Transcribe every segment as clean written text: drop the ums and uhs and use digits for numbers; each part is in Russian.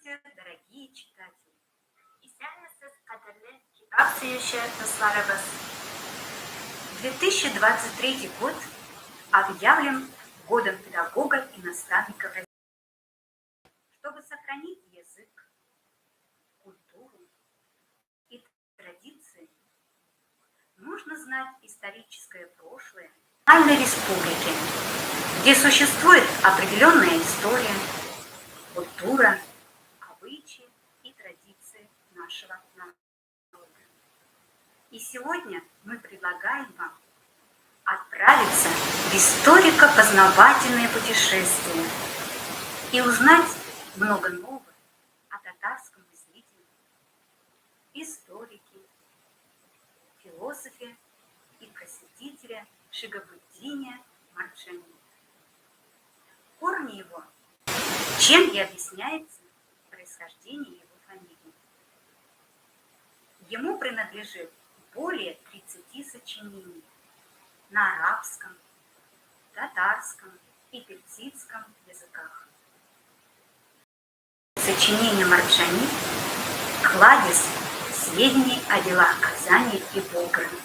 Здравствуйте, дорогие читатели! Исәнмесез, кадерле китап сөюче дусларыбыз! 2023 год объявлен годом педагога и наставника в России. Чтобы сохранить язык, культуру и традиции, нужно знать историческое прошлое Национальной Республики, где существует определенная история, культура, обычаи и традиции нашего народа. И сегодня мы предлагаем вам отправиться в историко-познавательное путешествие и узнать много нового о татарском мыслителе, историке, философе и просветителе Шигабуддине Марджани. Корни его, чем и объясняется происхождение его фамилии. Ему принадлежит более 30 сочинений на арабском, татарском и персидском языках. Сочинение Марджани – кладезь сведений о делах Казани и Болграда.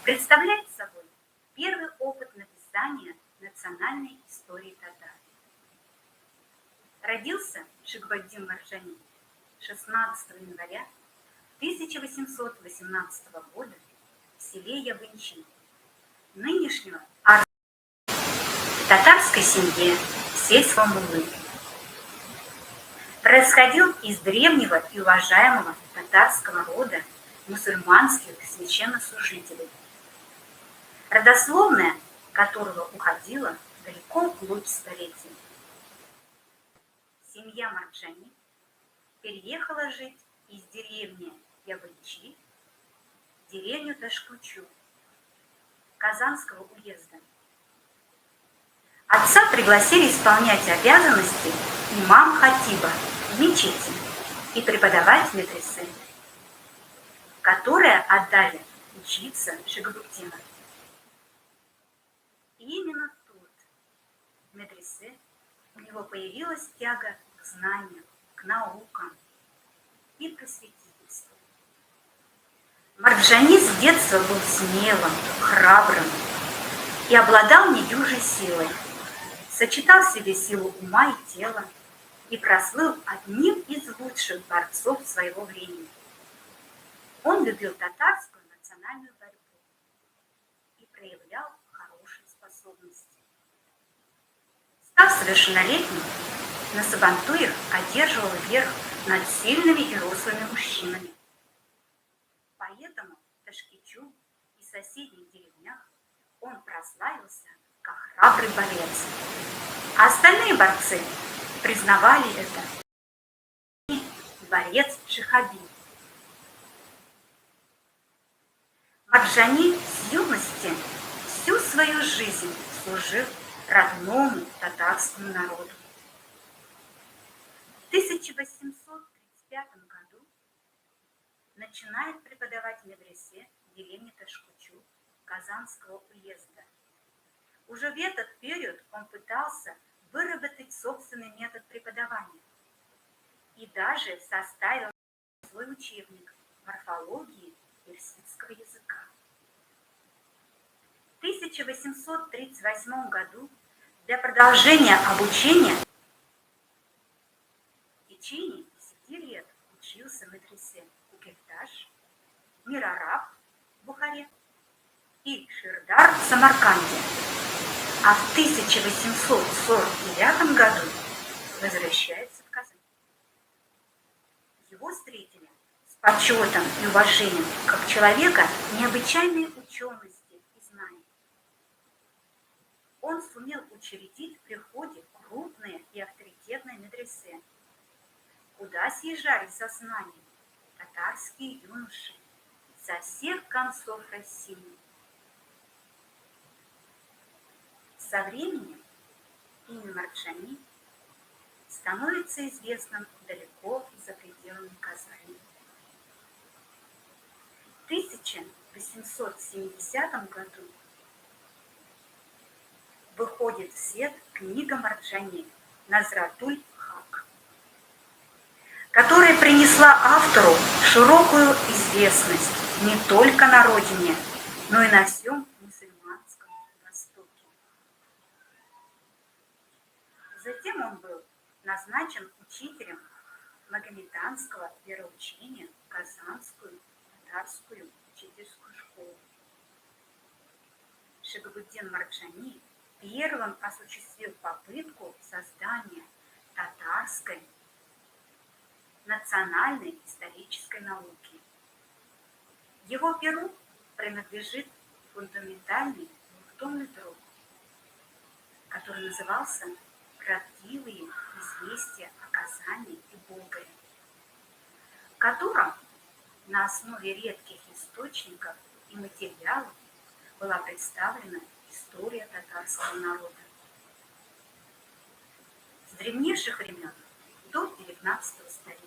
Представляет собой первый опыт написания национальной истории татар. Родился Шигабуддин Марджани 16 января 1818 года в селе Явынчин, нынешнего Арзамаса, в татарской семье сельского муллы. Происходил из древнего и уважаемого татарского рода мусульманских священнослужителей, родословная которого уходила далеко вглубь столетий. Семья Марджани переехала жить из деревни Явынчи в деревню Ташкучу Казанского уезда. Отца пригласили исполнять обязанности имам-хатиба в мечети и преподавать медресе, которые отдали учиться Шигабуддину. И именно тут, в медресе, у него появилась тяга к знаниям, к наукам и просветительству. Марджани с детства был смелым, храбрым и обладал недюжей силой, сочетал в себе силу ума и тела и прослыл одним из лучших борцов своего времени. Он любил татарскую национальную борьбу и проявлял хорошие способности. Став совершеннолетним, на сабантуях одерживал верх над сильными и рослыми мужчинами. Поэтому в Ташкичу и соседних деревнях он прославился как храбрый борец. А остальные борцы признавали это. Борец Шихаби. Марджани с юности всю свою жизнь служил родному татарскому народу. В 1835 году начинает преподавать в медресе в деревне Ташкучу Казанского уезда. Уже в этот период он пытался выработать собственный метод преподавания и даже составил свой учебник морфологии персидского языка. В 1838 году для продолжения обучения в течение 10 лет учился в медресе Кукельташ, Мирараб в Бухаре и Ширдар в Самарканде, а в 1849 году возвращается в Казань. Его встретили с почетом и уважением как человека необычайной учености и знаний. Он сумел учредить в приходе крупные и авторитетные медресе, куда съезжались за знанием татарские юноши со всех концов России. Со временем имя Марджани становится известным далеко за пределами Казани. В 1870 году выходит в свет книга Марджани «Назратуль Хак», которая принесла автору широкую известность не только на родине, но и на всем мусульманском Востоке. Затем он был назначен учителем магометанского вероучения в Казанскую татарскую учительскую школу. Шихабуддин Марджани первым осуществил попытку создания татарской национальной исторической науки. Его перу принадлежит фундаментальный двухтомный труд, который назывался «Правдивые известия о Казани и Болгаре», в котором на основе редких источников и материалов была представлена история татарского народа с древнейших времен до XIX столетия.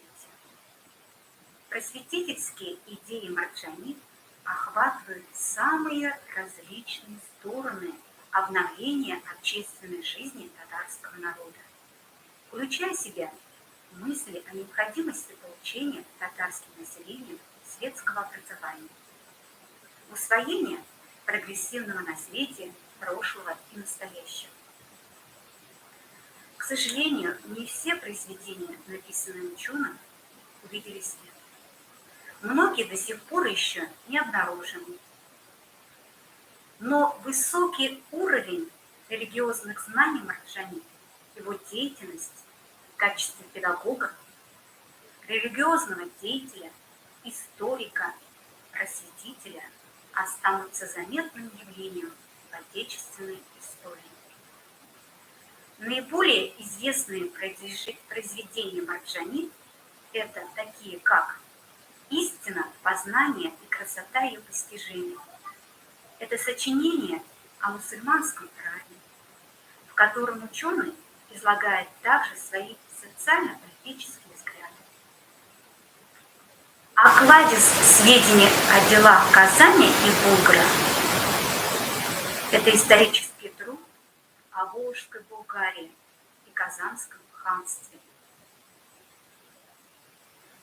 Просветительские идеи Марджани охватывают самые различные стороны обновления общественной жизни татарского народа, включая в себя мысли о необходимости получения татарским населением светского образования, усвоения прогрессивного наследия прошлого и настоящего. К сожалению, не все произведения, написанные ученым, увидели свет. Многие до сих пор еще не обнаружены. Но высокий уровень религиозных знаний Марджани, его деятельность в качестве педагога, религиозного деятеля, историка, просветителя останутся заметным явлением в отечественной истории. Наиболее известные произведения Марджани – это такие, как «Истина, познание и красота ее постижения». Это сочинение о мусульманском праве, в котором ученый излагает также свои социально-политические взгляды. А кладезь сведений о делах Казани и Болгара – это исторический труд о Волжской Болгарии и Казанском ханстве.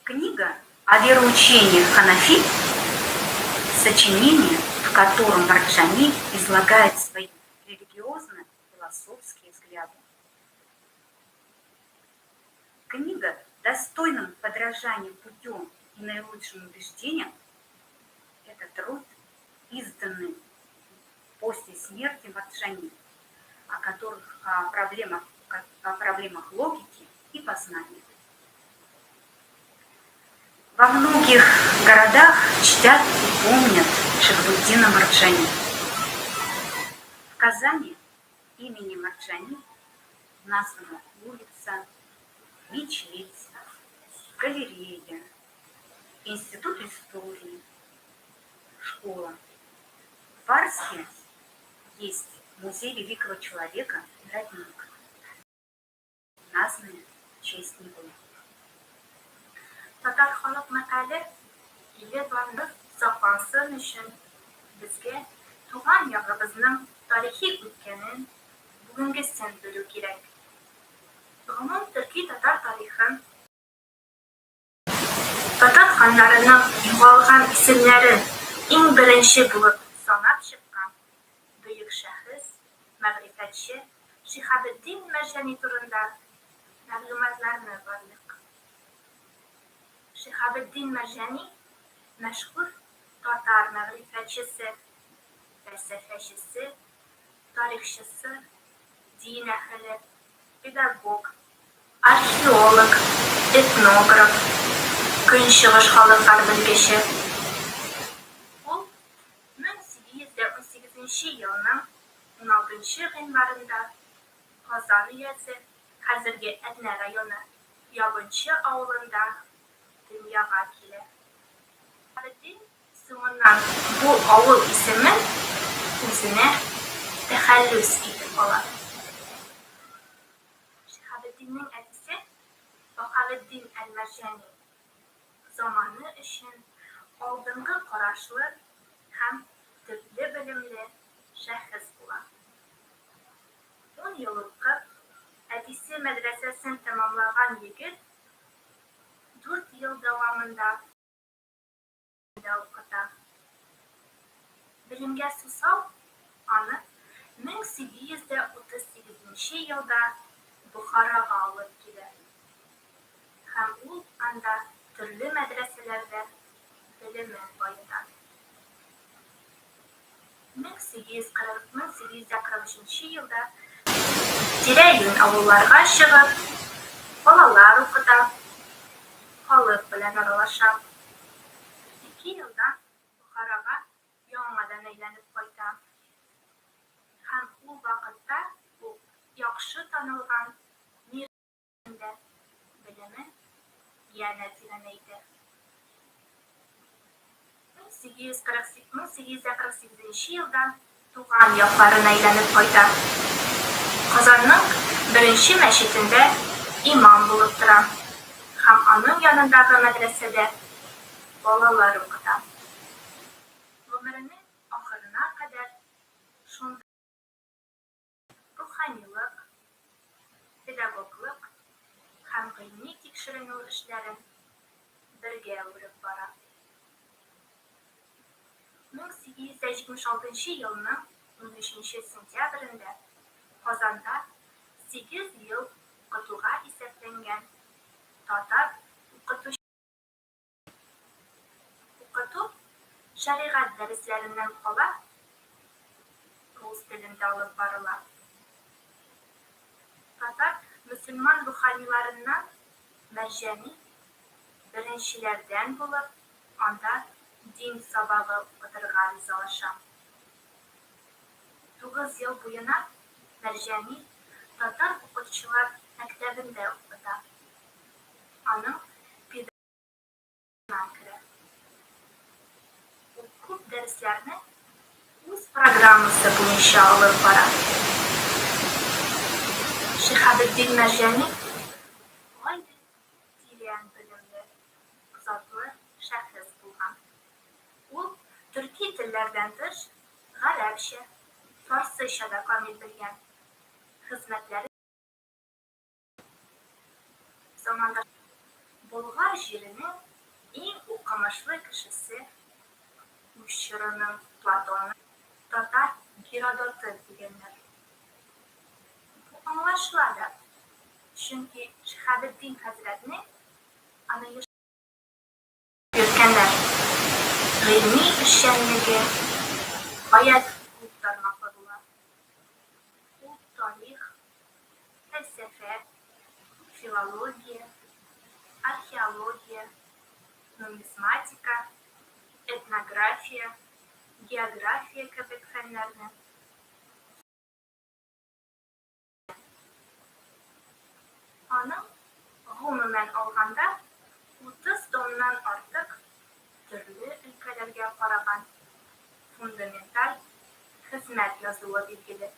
Книга о вероучении ханафит – сочинение, в котором Марджани излагает свои религиозно-философские взгляды. Книга достойным подражанием путем и наилучшим убеждением – это труд, изданный после смерти Марджани, о проблемах логики и познания. Во многих городах чтят и помнят Шихабуддина Марджани. В Казани именем Марджани названа улица, мечеть, галерея, институт истории, школа. В Фарсе есть музей великого человека Родник, названный в честь него. Татарханлык мәкале иле барны саклансын өчен безгә туган ягыбызның тарихи үткәнен, бүгенгесен белү кирәк. Гомум төрки татар тарихын, татар ханнарының югалган исемнәрен иң беренче булып санап чыккан бөек шәхес, мәгърифәтче Шихабуддин Марджани турында мәгълүматларны барлык. Шихабуддин Марджани мәшһүр татар мәгърифәтчесе, фәлсәфәчесе, тарихчысы, дин әһеле, педагог, археолог, этнограф, көнчыгыш халыклар белгече. Ул 1818 елның 16 гыйнварында Казан өязе, хәзерге Әднә районы, Ябынчы авылында дөньяга килә. Шихабуддин соңыннан бу авыл исемен үзенә тәхәллүс итеп ала. Шихабуддинның әтисе Баһаветдин әл-Марджани заманы өчен алдынгы карашлы һәм төпле белемле шәхес була. 10 ел укып, әтисе мәдрәсәсен тәмамлаган егет 4 yıl davamında okuta. Bilimge Susav anı 1838 yılda Bukharaga alıp gider. Hem ul anda türlü medreselerde bilimi bayıdan. 1843 yılda Direyün avullarga çıkıp balalar okuta, halk bilen aralaşa. 2 yıldan Bukharaga yaڭadan aylanıp kayta. Hem ul vakıtta bu yakşı tanılgan mirinde bilimi yana tireneydi. 1848 yılda tuğan yaklarına aylanıp kayta. Kazanның birinci meşitinde imam bulup duran. Hem anın yanındaki medresede balalar okutan. Ömrünün ahırına kadar şunda ruhanilik, pedagogluk hem ilmi tekşirinүү işlerin birge örüp bara. 1876 yılının 13 sentyabrında Kazanda 8 yıl okutuğa iseplengen Tatar okutu şariat derslerinden kola Rus dilinde alıp barıla. Tatar Müslüman ruhanilarından Merjani birinçilerden bulup anda din sabahı okuturga rizalaşa. 9 yıl boyuna Merjani Tatar okutçular mektebinde okuda. Anın pedagoguna kire. Okup derslerini uz programısı boyunca alıp bara. Şehabeddin Merjani gayet dileyen bilimli, zatlı şahıs bulgan. O Türkiye tillerden dış Arapça, Farsça da kamil bilgen. Hizmetleri zamanda Bulgar jirinin en okumaşlı kişisi Müşirinin Platon'un Tatar Herodot'u degenler. Bu anlaşıladı. Çünkü Şehabeddin Hazretini anayış yürkenler. Ilmi işçenligi hayat kurtarmaktadılar. Bu tarih, felsefe, filologiya, arkeologiya, numizmatika, etnografiya, geografiya gibi fenlerini Onun umumen alganda 30 tondan artık türlü ülkelerge karagan fundamental hizmet yazılı bilgili.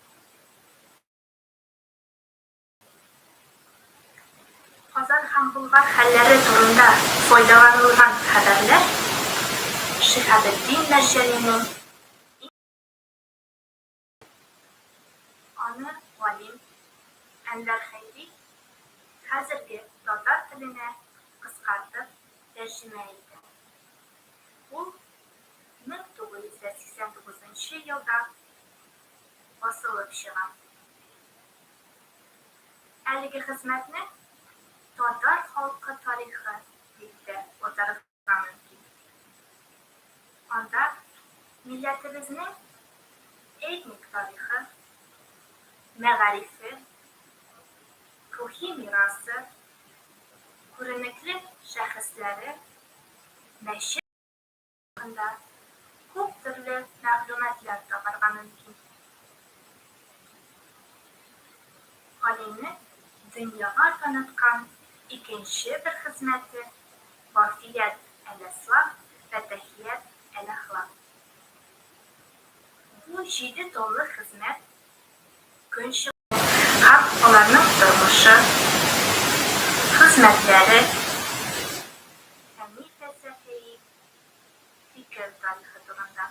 Kazan hem Bulgar halleri turunda foydalanılgan haberler Şehabeddin Merjani'nin anı valim Enver Hayri hazırki Tatar tiline kıskartıp tercüme etti. Bu 1989 yılda basılıp çıkan. Әлеге хезмәтне Татар халкы тарихы дип тә атарга мөмкин. Анда милләтебезнең этник тарихы, мәгарифе, рухи мирасы, күренекле шәхесләре, мәчет хакында күп төрле мәгълүматлар табарга мөмкин. Галимне дөньяга таныткан икенче бер хезмәте Вафият әл-Ислам ва Тахият әл-Ахлак. Бу 7 томлы хезмәт көн чыгышы һәм аларның тормышы, хезмәтләре, фәнни фәлсәфи, фикер тарихы турында.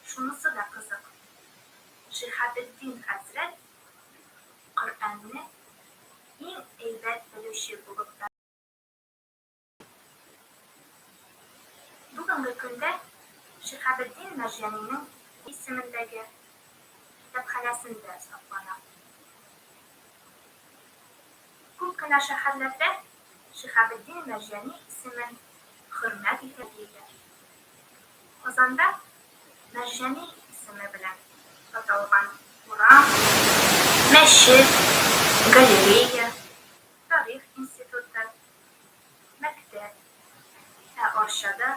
Шунысы да кызык. Шеһабеддин хәзрәт Коръәнне иң әйбәт белүче булып Шиһабеддин Мәрҗәниның исемендәге китапханәсендә саклана. Күп кенә шәһәрләрдә Шиһабеддин Мәрҗәни исемен хөрмәт итәләр. Казанда Мәрҗәни исеме белән аталган урам, мәчет, галерея, тарих институты, мәктәп, Арчада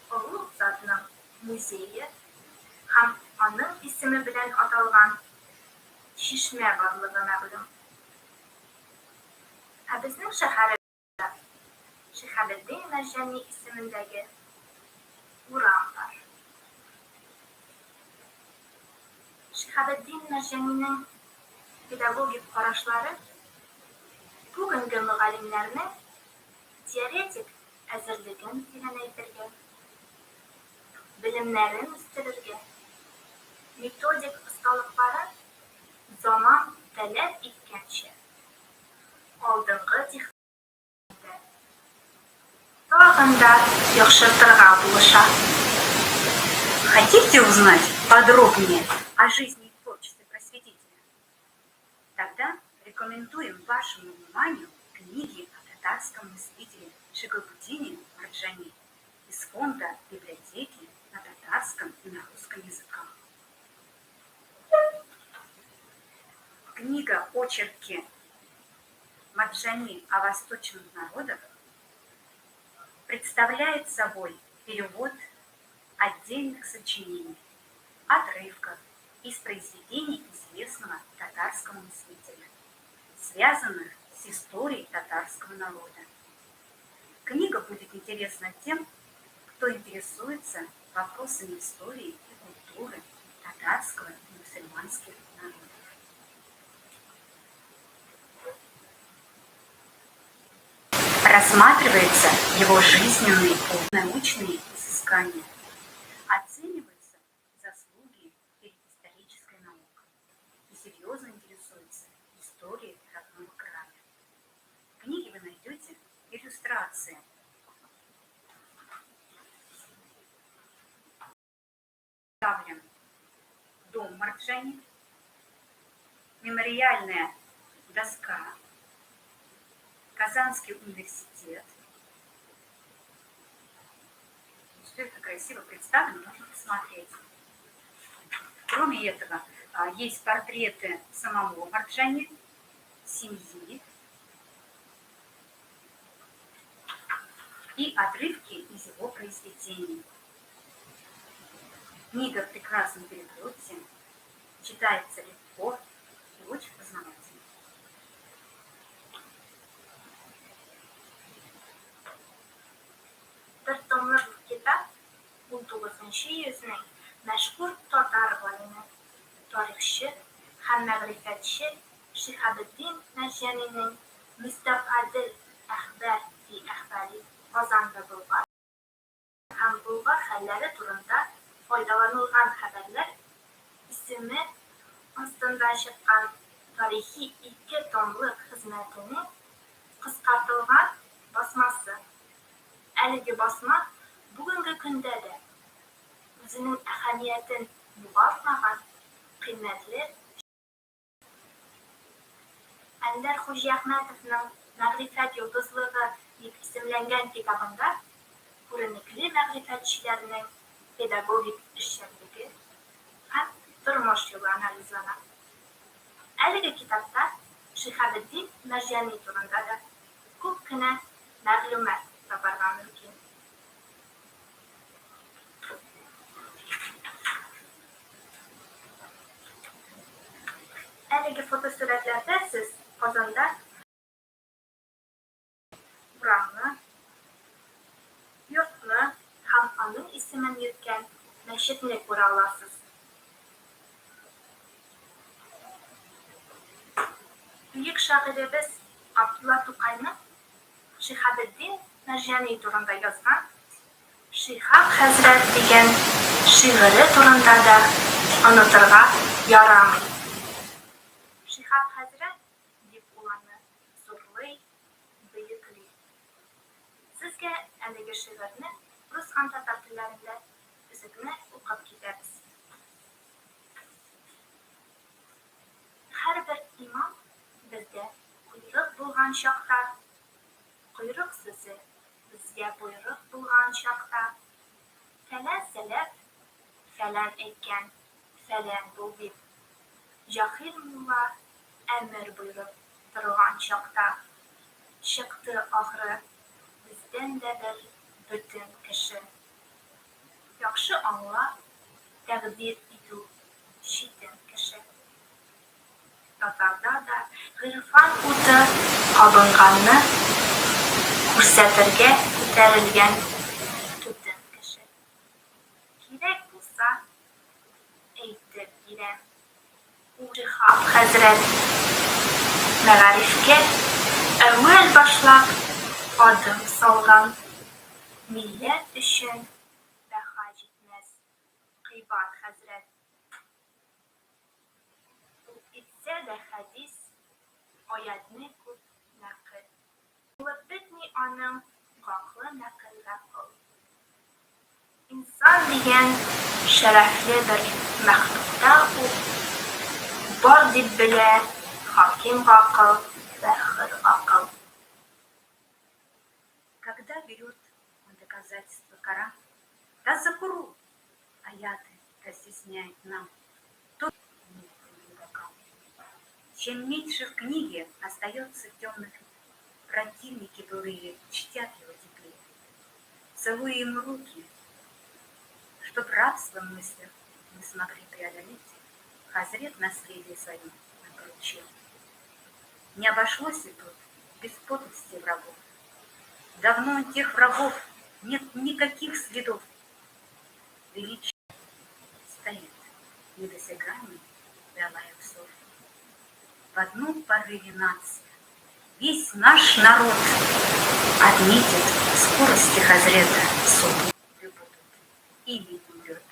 Олуг затның музее һәм аның исеме белән аталган чишмә барлыгы мәгълүм. Ә безнең шәһәребездә Шиһабеддин Мәрҗәни исемендәге урам бар. Шиһабеддин Мәрҗәнинең педагогик карашлары бүгенге мөгаллимнәрнең теоретик әзерлеген тирәнәйтергә, белемнәрен үстерергә, методик осталыкларын заман таләп иткәнчә алдынгы технологияләрдә тагын да яхшыртырга булыша. Хотите узнать подробнее о жизни и творчестве просветителя? Тогда рекомендуем вашему вниманию книги о татарском мыслителе Шиһабеддине Мәрҗәни из фонда библиотеки на татарском и на русском языках. Книга «Очерки Мәрҗәни о восточных народах» представляет собой перевод отдельных сочинений, отрывков из произведений известного татарского мыслителя, связанных с историей татарского народа. Книга будет интересна тем, кто интересуется вопросами истории и культуры татарского и мусульманских народов. Рассматривается его жизненный путь, научные изыскания, оцениваются заслуги перед исторической наукой и серьезно интересуется историей родного края. В книге вы найдете иллюстрации. Представлен дом Мәрҗәни, мемориальная доска, Казанский университет. Все это красиво представлено, можно посмотреть. Кроме этого, есть портреты самого Мәрҗәни, семьи и отрывки из его произведений. Книга в прекрасном переводе, читается легко и очень познавательно. Bir tomlik kitap 19-нчы йөзнең мәшһүр татар галиме, тарихчы һәм мәгърифәтче Шиһабеддин Мәрҗәнинең Мустафадел әхбар фи әхбари Казанда булган һәм булган хәлләре турында файдаланылган хәбәрләр исеме астында чыккан тарихи 2 томлык хезмәтенең кыскартылган басмасы. Әлеге басма бүгенге көндә дә үзенең әһәмиятен югалтмаган кыйммәтле Әнвәр Хуҗиәхмәтовның Мәгърифәт йолдызлыгы дип исемләнгән китабында күренекле мәгърифәтчеләрнең педагогик эшчәнлеге һәм тормыш юлы анализлана. Әлеге китапта Шиһабеддин Мәрҗәни турында да күп кенә мәгълүмат табарга мөмкин. Әлеге фотосурәтләрдә сез Казанда урамны, йортны һәм аның исемен йөрткән мәчетне күрә аласыз. Бөек шагыйребез Абдулла Тукайның Шиһабеддин Мәрҗәни турында язган «Шиһаб хәзрәт» дигән шигыре турында да онытырга ярамый. Шиһаб хәзрәт дип ул аны зурлый, бөекли. Сезгә әлеге шигырьне рус һәм татар телләрендә тезекне укып китәбез. Һәрбер имам бездә койрык булган чакта, койрык сүзе безгә буйрык булган чакта, фәлән сәләф, фәлән әйткән, фәлән бул дип, җаһил мулла әмер буйрып торган чакта, чыкты ахры бездән дә бер бөтен кеше. Яхшы аңла, тәкъдир итү читен кеше. Татарда да гыйрфан уты кабынганны күрсәтергә күтәрелгән төтен кеше. Кирәк булса, әйтеп бирәм. Ул Шиһап хәзрәт мәгарифкә әүвәл башлап адым салган. Милләт өчен бәһа җитмәс кыйбат хәзрәт. Ул итсә дә хәдис, аятны күп нәкыл. Булып бетми аның хаклы нәкылгә кыл. Инсан дигән шәрәфле бер мәхлукта ул бар дип белә хаким гакыл вә хөр гакыл. Когда берет он доказательства Коран, да закуру, аяты разъясняет нам, тот не дуракам. Чем меньше в книге остается темных, противники былые чтят его теплее. Целуя им руки, чтоб рабство мыслях мы смогли преодолеть, Хазрет наследие свое нам поручил. Не обошлось и тут без подлости врагов. Давно тех врагов нет никаких следов. Величие стоит недосягаемый до Аллаха псов. В одном порыве нации весь наш народ отметит скорости Хазрета суд и не умрет.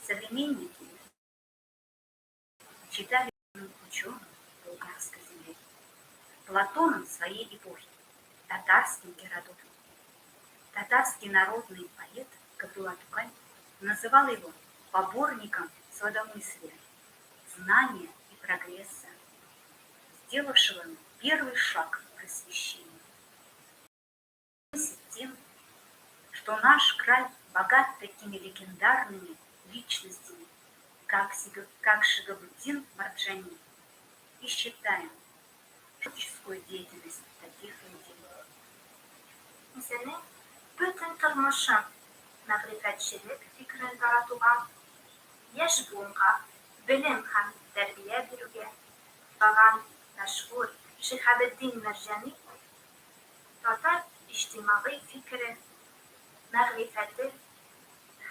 Современники читали ученых болгарской земли, Платоном своей эпохи, татарским Геродотом. Татарский народный поэт Кабдулла-Тукай называл его поборником свободомыслия, знания и прогресса, сделавшего первый шаг к просвещению. Тем, что наш край богат такими легендарными личностями, как Шигабуддин Марджани, и считаем творческую деятельность таких людей. Үзенең бөтен тормышын мәгърифәтчелек фикерен таратуга, яшь буынга белем һәм тәрбия бирүгә баган мәшһүр Шиһабеддин Марҗани татар иҗтимагый фикере, мәгърифәте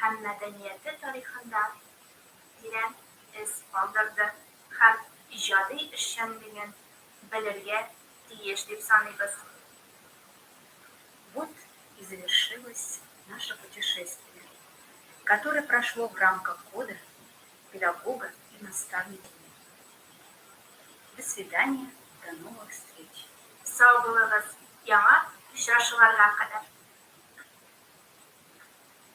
һәм мәдәнияте тарихында тирән эз калдырды һәм иҗади эшчәнлеген белергә тиеш дип саныйбыз. Вот и завершилось наше путешествие, которое прошло в рамках года педагога и наставника. До свидания, до новых встреч. Сау булыгыз, яңа очрашуларга кадәр.